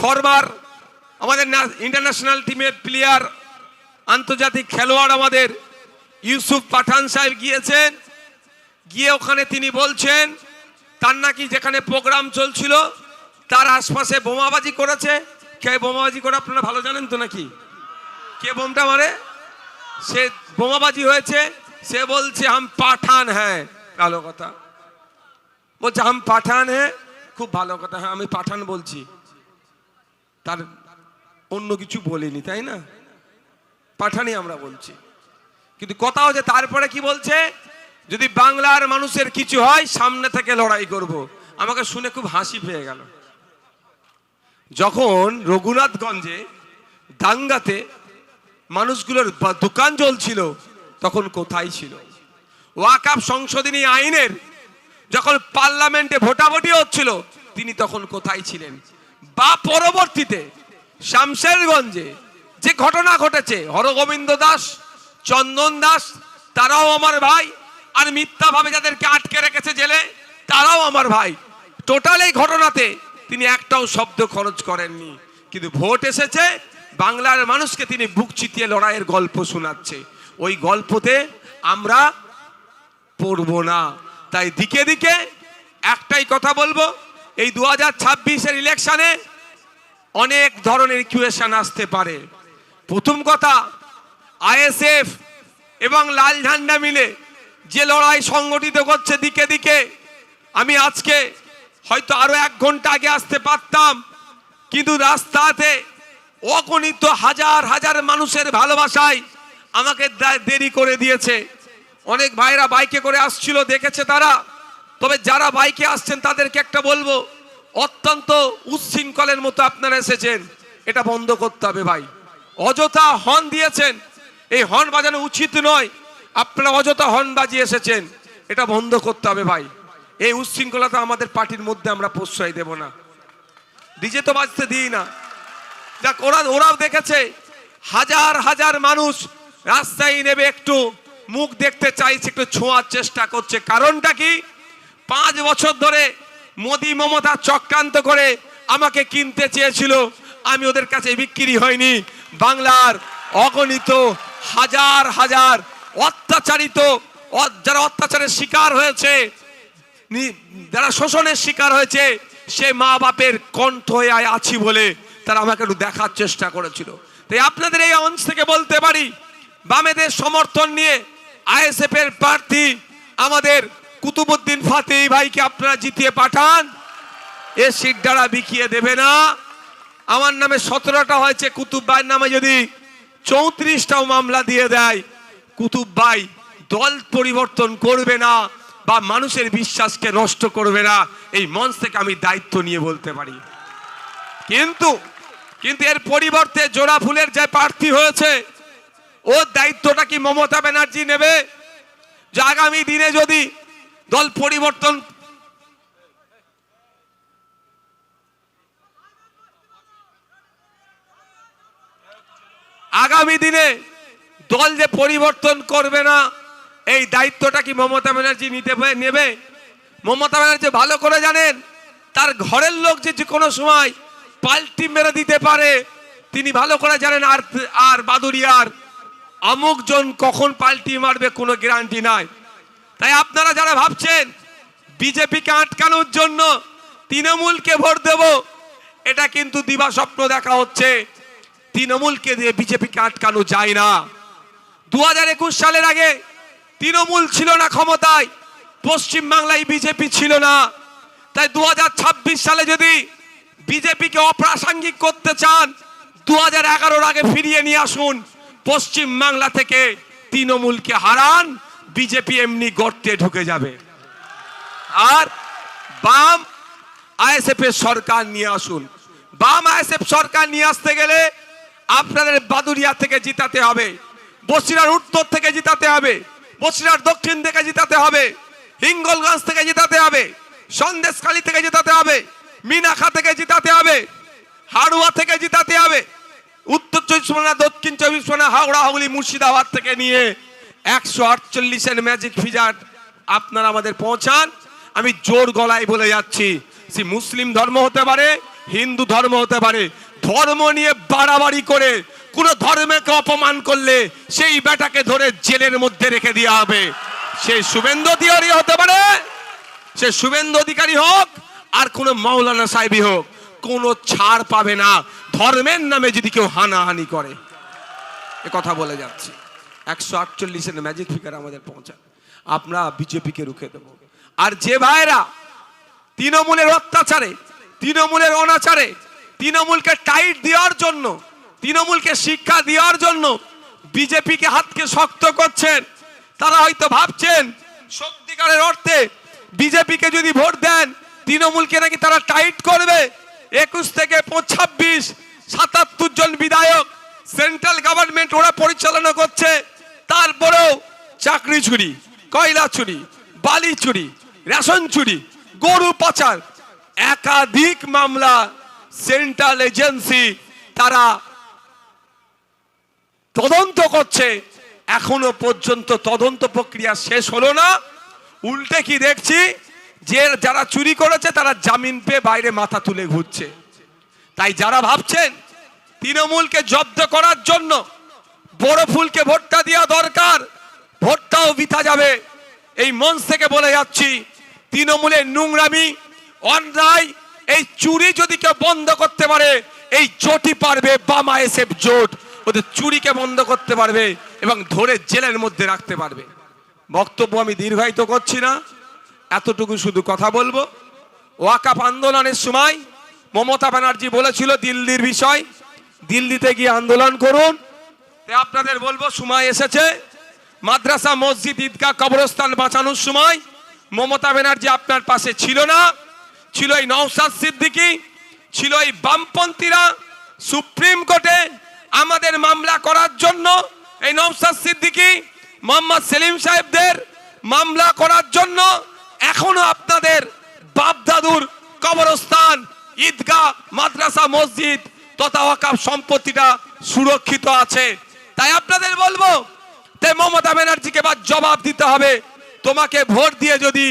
Forward, আমাদের international টিমের player, আন্তর্জাতিক খেলোয়াড় আমাদের ইউসুফ পাঠান সাহেব গিয়েছেন। গিয়ে ওখানে তিনি বলছেন তার নাকি যেখানে প্রোগ্রাম চলছিল তার আশপাশে বোমাবাজি করেছে। কে বোমাবাজি করে আপনারা ভালো জানেন তো নাকি? কে বোমটা মারে? সে বোমাবাজি হয়েছে। সে বলছে হাম পাঠান হ্যাঁ, ভালো কথা বলছে, হাম পাঠান হ্যাঁ, খুব ভালো কথা, হ্যাঁ আমি পাঠান বলছি, তার অন্য কিছু বলিনি, তাই না? পাঠানই আমরা বলছি। কিন্তু কথা হচ্ছে তারপরে কি বলছে, যদি বাংলার মানুষের কিছু হয় সামনে থেকে লড়াই করব। আমাকে শুনে খুব হাসি পেয়ে গেল। যখন রঘুনাথগঞ্জে দাঙ্গাতে মানুষগুলোর দোকান জ্বলছিল তখন কোথায় ছিল? ওয়াকফ সংশোধনী আইনের যখন পার্লামেন্টে ভোটাভুটি হচ্ছিল তিনি তখন কোথায় ছিলেন? বা পরবর্তীতে শামশেরগঞ্জে যে ঘটনা ঘটেছে, হরগোবিন্দ দাস, চন্দন দাস, তারাও আমার ভাই, আর মিথ্যাভাবে যাদেরকে আটকে রেখেছে জেলে তারাও আমার ভাই। টোটাল এই ঘটনাতে তিনি একটাও শব্দ খরচ করেননি। কিন্তু ভোট এসেছে, বাংলার মানুষকে তিনি বুক চিতিয়ে লড়াইয়ের গল্প শোনাচ্ছে। ওই গল্পতে আমরা পড়ব না। তাই দিকে দিকে একটাই কথা বলবো, এই 2026-এর ইলেকশনে অনেক ধরনের ইকুয়েশন আসতে পারে। প্রথম কথা, আইএসএফ এবং লাল ঝান্ডা মিলে যে লড়াই সংগঠিত করছে দিকে দিকে, আমি আজকে হয়তো আরো 1 ঘন্টা আগে আসতে পারতাম, কিন্তু রাস্তাতে অগণিত হাজার হাজার মানুষের ভালোবাসায় আমাকে দেরি করে দিয়েছে। অনেক ভাইরা বাইকে করে আসছিল, দেখেছে তারা। তবে যারা বাইকে আসছেন তাদেরকে একটা বলবো, অত্যন্ত উচ্ছৃঙ্খলের মতো আপনারা এসেছেন, এটা বন্ধ করতে হবে ভাই। অযথা হর্ন দিয়েছেন, এই হর্ন বাজানো উচিত নয়। আপনারা অযথা হর্ন বাজিয়ে এসেছেন, এটা বন্ধ করতে হবে ভাই। এই উচ্ছৃঙ্খলতা আমাদের পার্টির মধ্যে আমরা প্রশ্রয় দেব না। ডিজে তো বাজতে দিই না। যাক, ওরাও দেখেছে হাজার হাজার মানুষ রাস্তায় নেবে, একটু মুখ দেখতে চাইছে, একটু ছোঁয়ার চেষ্টা করছে। কারণটা কি? 5 বছর ধরে মোদি মমতা চক্রান্ত করে আমাকে কিনতে চেয়েছিল, আমি ওদের কাছে বিক্রি হয়নি। বাংলার অগণিত হাজার হাজার অত্যাচারিত, যারা অত্যাচারের শিকার হয়েছে, যারা শোষণের শিকার হয়েছে, সে মা বাপের কণ্ঠ হয়ে আছি বলে তারা আমাকে একটু দেখার চেষ্টা করেছিল। তাই আপনাদের এই অঞ্চ থেকে বলতে পারি, বামেদের সমর্থন নিয়ে আইএসএফ এর প্রার্থী আমাদের কুতুবউদ্দিন ফাতেহি ভাইকে আপনারা জিতিয়ে পাঠান। এ সিট দ্বারা বিকিয়ে দেবে না। আমার নামে 17টা হয়েছে, কুতুব ভাইয়ের নামে যদি 34টাও মামলা দিয়ে দেয়, কুতুব ভাই দল পরিবর্তন করবে না বা মানুষের বিশ্বাসকে নষ্ট করবে না। এই মঞ্চ থেকে আমি দায়িত্ব নিয়ে বলতে পারি। কিন্তু এর পরিবর্তে জোড়া ফুলের যে প্রার্থী হয়েছে, ওর দায়িত্বটা কি মমতা ব্যানার্জি নেবে? যে আগামী দিনে যদি দল পরিবর্তন, আগামী দিনে দল যে পরিবর্তন করবে না, এই দায়িত্বটা কি মমতা ব্যানার্জি নেবে? মমতা ব্যানার্জি ভালো করে জানেন, তার ঘরের লোক যে কোনো সময় পাল্টি মেরে দিতে পারে। তিনি ভালো করে জানেন আর বাদুরিয়ার অমুক জন কখন পাল্টি মারবে কোনো গ্যারান্টি নাই। তাই আপনারা যারা ভাবছেন বিজেপিকে আটকানোর জন্য তৃণমূলকে ভোট দেব, এটা কিন্তু দিবা স্বপ্ন দেখা হচ্ছে। তৃণমূলকে দিয়ে বিজেপিকে আটকানো যায় না। 2021 সালের আগে তৃণমূল ছিল না ক্ষমতায়, পশ্চিম বাংলায় বিজেপি ছিল না। তাই 2026 সালে যদি বিজেপিকে অপ্রাসঙ্গিক করতে চান, 2011-র আগে ফিরিয়ে নিয়ে আসুন। পশ্চিম বাংলা থেকে তৃণমূলকে হারান, বিজেপি এমনি গর্তে ঢুকে যাবে। আর বাম আইএসএফ এর সরকার নিয়ে আসুন। বাম আইএসএফ সরকার নিয়ে আসতে গেলে আপনাদের বাদুরিয়া থেকে জিতাতে হবে, বসিরহাট উত্তর থেকে জিতাতে হবে, বসিরহাট দক্ষিণ থেকে জিতাতে হবে, হিঙ্গলগঞ্জ থেকে জিতাতে হবে, সন্দেশখালী থেকে জিতাতে হবে, মিনাখা থেকে জিতাতে হবে, হাড়ুয়া থেকে জিতাতে হবে, উত্তর 24 পরগনা, দক্ষিণ 24 পরগনা, হাওড়া, হুগলি, মুর্শিদাবাদ থেকে নিয়ে 148-এর ম্যাজিক ফিগার আপনারা আমাদের পৌঁছান। আমি জোর গলায় বলে যাচ্ছি, সে মুসলিম ধর্ম হতে পারে, হিন্দু ধর্ম হতে পারে, ধর্ম নিয়ে বাড়াবাড়ি করে কোন ধর্মকে অপমান করলে সেই বেটাকে ধরে জেলের মধ্যে রেখে দেওয়া হবে। সে শুভেন্দু অধিকারী হতে পারে, সে শুভেন্দু অধিকারী হোক আর কোন মাওলানা সাহেবই হোক, কোনো ছাড় পাবে না ধর্মের নামে যদি কেউ হানাহানি করে। এ কথা বলে যাচ্ছি। 148-এর ম্যাজিক ফিগার আমাদের পৌঁছান, আমরা বিজেপিকে রুখে দেব। আর যে ভাইরা তৃণমূলের অত্যাচারে, তৃণমূলের অনাচারে, তৃণমূলকে টাইট দেওয়ার জন্য, তৃণমূলকে শিক্ষা দেওয়ার জন্য বিজেপিকে হাতকে শক্ত করছেন, তারা হয়তো ভাবছেন সত্যিকারের অর্থে বিজেপিকে যদি ভোট দেন তৃণমূলকে নাকি তারা টাইট করবে। 21 থেকে 26, 77 জন বিধায়ক সেন্ট্রাল গভর্নমেন্ট ওরা পরিচালনা করছে, তারপরেও চাকরি চুরি, কয়লা চুরি, বালি চুরি, রেশন চুরি, গরু পাচার, একাধিক মামলা সেন্ট্রাল এজেন্সি তারা তদন্ত করছে। এখনো পর্যন্ত তদন্ত প্রক্রিয়া শেষ হলো না। উল্টে কি দেখছি, যে যারা চুরি করেছে তারা জামিন পেয়ে বাইরে মাথা তুলে ঘুরছে। তাই যারা ভাবছেন তৃণমূলকে জব্দ করার জন্য বড় ফুলকে ভোটটা দেওয়া দরকার, ভোটটাও বৃথা যাবে। এই মঞ্চ থেকে বলে যাচ্ছি, তৃণমূলের নোংরামি, অন্যায়, এই চুরি যদি কেউ বন্ধ করতে পারে এই জোটই পারবে। বামা এসএফ জোট ওদের চুরিকে বন্ধ করতে পারবে এবং ধরে জেলের মধ্যে রাখতে পারবে। বক্তব্য আমি দীর্ঘায়িত করছি না, এতটুকু শুধু কথা বলবো। ওয়াকাফ আন্দোলনের সময় মমতা ব্যানার্জি বলেছিল দিল্লির বিষয়, দিল্লিতে গিয়ে আন্দোলন করুন। আপনাদের বলবো সময় এসেছে। মাদ্রাসা, মসজিদ, ঈদগাহ, কবরস্থান বাঁচানোর সময় মমতা ব্যানার্জি আপনার পাশে ছিল না, ছিল এই নওশাদ সিদ্দিকী, ছিল এই বামপন্থীরা। সুপ্রিম কোর্টে আমাদের মামলা করার জন্য এই নওশাদ সিদ্দিকী, মোহাম্মদ সেলিম সাহেবদের মামলা করার জন্য এখনো আপনাদের বাপ দাদুর কবরস্থান, ঈদগাহ, মাদ্রাসা, মসজিদ তথা ওয়াকাফ সম্পত্তিটা সুরক্ষিত আছে। তাই আপনাদের বলবো, তাই মমতা ব্যানার্জিকে এবার জবাব দিতে হবে। তোমাকে ভোট দিয়ে যদি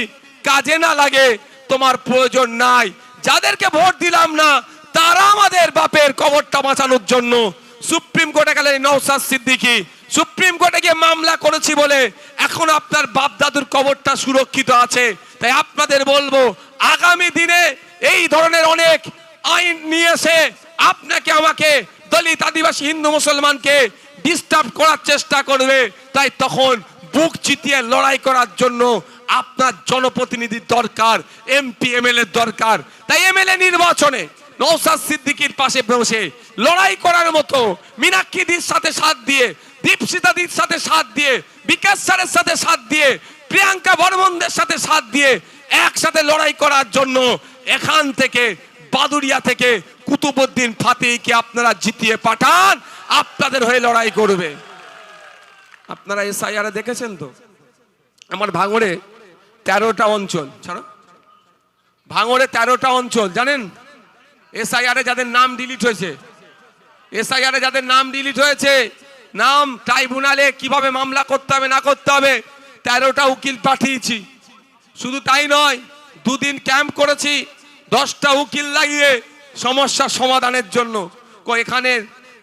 কাজে না লাগে তোমার প্রয়োজন নাই। যাদেরকে ভোট দিলাম না তারা আমাদের বাপের কবরটা বাঁচানোর জন্য সুপ্রিম কোর্টে গেলেন নওশাদ সিদ্দিকী, সুপ্রিম কোর্টে গিয়ে মামলা করেছি বলে এখন আপনার বাপ দাদুর কবরটা সুরক্ষিত আছে। তাই আপনাদের বলবো, আগামী দিনে এই ধরনের অনেক আইন নিয়ে এসে আপনাকে আমাকে, দলিত, আদিবাসী, হিন্দু, মুসলমানকে ডিস্টার্ব করার চেষ্টা করবে। তাই তখন বুক চিতিয়ে লড়াই করার জন্য আপনার জনপ্রতিনিধির দরকার, এমপি এমএলএ দরকার। তাই এমএলএ নির্বাচনে নওশাদ সিদ্দিকীর পাশে বসে লড়াই করার মতো মীনাক্ষীদির সাথে সাথ দিয়ে, দীপশিতাদির সাথে সাথ দিয়ে, বিকাশ স্যারের সাথে সাথ দিয়ে, প্রিয়াঙ্কা বর্মনদের সাথে সাথ দিয়ে একসাথে লড়াই করার জন্য এখান থেকে বাদুড়িয়া থেকে কুতুবউদ্দিন ফাতিহকে আপনারা জিতিয়ে পাঠান, আপনাদের হয়ে লড়াই করবে। আপনারা এসআইআর দেখেছেন তো, আমার ভাঙড়ে 13টা অঞ্চল, ছাড়ো, ভাঙড়ে 13টা অঞ্চল জানেন এসআইআর যাদের নাম ডিলিট হয়েছে, এসআইআর যাদের নাম ডিলিট হয়েছে, নাম ট্রাইব্যুনালে কিভাবে মামলা করতে হবে না করতে হবে 13টা উকিল পাঠিয়েছি। শুধু তাই নয়, 2 দিন ক্যাম্প করেছি, 10টা উকিল লাগিয়ে সমস্যা সমাধানের জন্য।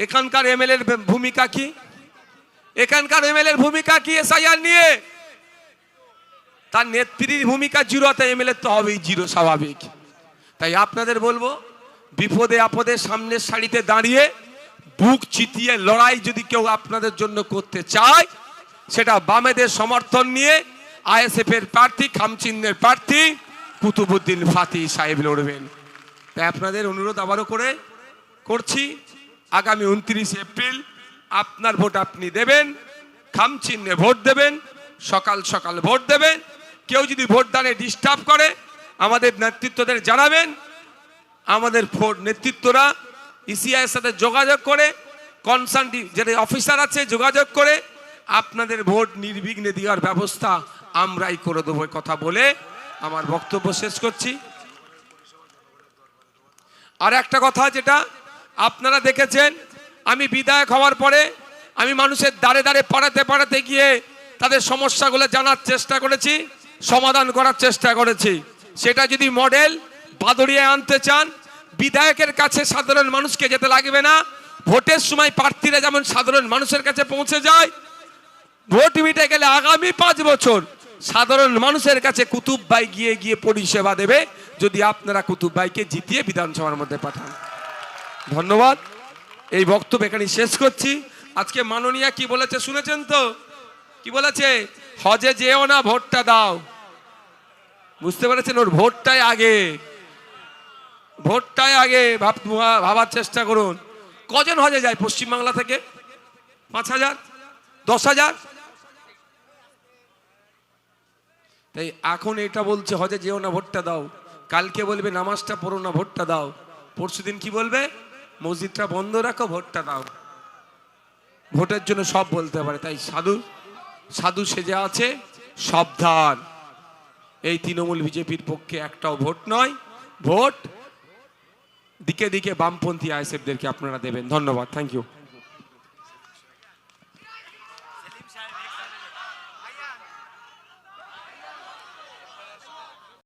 এখানকার এমএলএর ভূমিকা কি? এখানকার এমএলএর ভূমিকা কি এসআইআর নিয়ে? তার নেত্রীর ভূমিকা 0, এমএলএ তো হবেই 0, স্বাভাবিক। তাই আপনাদের বলবো, বিপদে আপদে সামনের সারিতে দাঁড়িয়ে বুক চিতিয়ে লড়াই যদি কেউ আপনাদের জন্য করতে চায়, সেটা বামেদের সমর্থন নিয়ে আইএসএফ এর প্রার্থী, খামচিহ্নের প্রার্থী কুতুবউদ্দিন ফাতিহ সাহেব লড়বেন। তাই আপনাদের অনুরোধ আবারও করছি, আগামী 29 এপ্রিল আপনার ভোট আপনি দেবেন, খামচিহ্নে ভোট দেবেন, সকাল সকাল ভোট দেবেন। কেউ যদি ভোটদানে ডিস্টার্ব করে আমাদের নেতৃত্বদের জানাবেন। আমাদের নেতৃত্বরা ইসিআই এর সাথে যোগাযোগ করে, কনসার্ন যেটা অফিসার আছে যোগাযোগ করে আপনাদের ভোট নির্বিঘ্নে দেওয়ার ব্যবস্থা আমরাই করে দেবো। কথা বলে আমার বক্তব্য শেষ করছি। আর একটা কথা, যেটা আপনারা দেখেছেন, আমি বিধায়ক হওয়ার পরে আমি মানুষের দ্বারে দ্বারে পাড়াতে গিয়ে তাদের সমস্যাগুলো জানার চেষ্টা করেছি, সমাধান করার চেষ্টা করেছি। সেটা যদি মডেল বাদুড়িয়ায় আনতে চান, বিধায়কের কাছে সাধারণ মানুষকে যেতে লাগবে না। ভোটের সময় প্রার্থীরা যেমন সাধারণ মানুষের কাছে পৌঁছে যায়, ভোট মিটে গেলে আগামী 5 বছর সাধারণ মানুষের কাছে কুতুব ভাই গিয়ে গিয়ে পরিষেবা দেবে, যদি আপনারা কুতুব ভাইকে জিতিয়ে বিধানসভার মধ্যে পাঠান। ধন্যবাদ। এই বক্তব্য এখানে শেষ করছি। আজকে মাননীয়া কি বলেছে শুনেছেন তো? কি বলেছে? হজে যেও না, ভোটটা দাও। বুঝতে পেরেছেন? ওর ভোটটাই আগে, ভোটটাই আগে ভাবার চেষ্টা করুন। কজন হজে যায় পশ্চিমবাংলা থেকে? 5,000, 10,000। তাই এখন এটা বলছে হজে যেও না, ভোটটা দাও। কালকে বলবে নামাজটা পড়ো না, ভোটটা দাও। পরশুদিন কি বলবে? মসজিদটা বন্ধ রাখো, ভোটটা দাও। ভোটের জন্য সব বলতে পারে। তাই সাধু সাধু সেজে আছে, সাবধান। এই তৃণমূল বিজেপির পক্ষে একটাও ভোট নয়। ভোট দিকে দিকে বামপন্থী আইএসএফদেরকে আপনারা দেবেন। ধন্যবাদ। Thank you.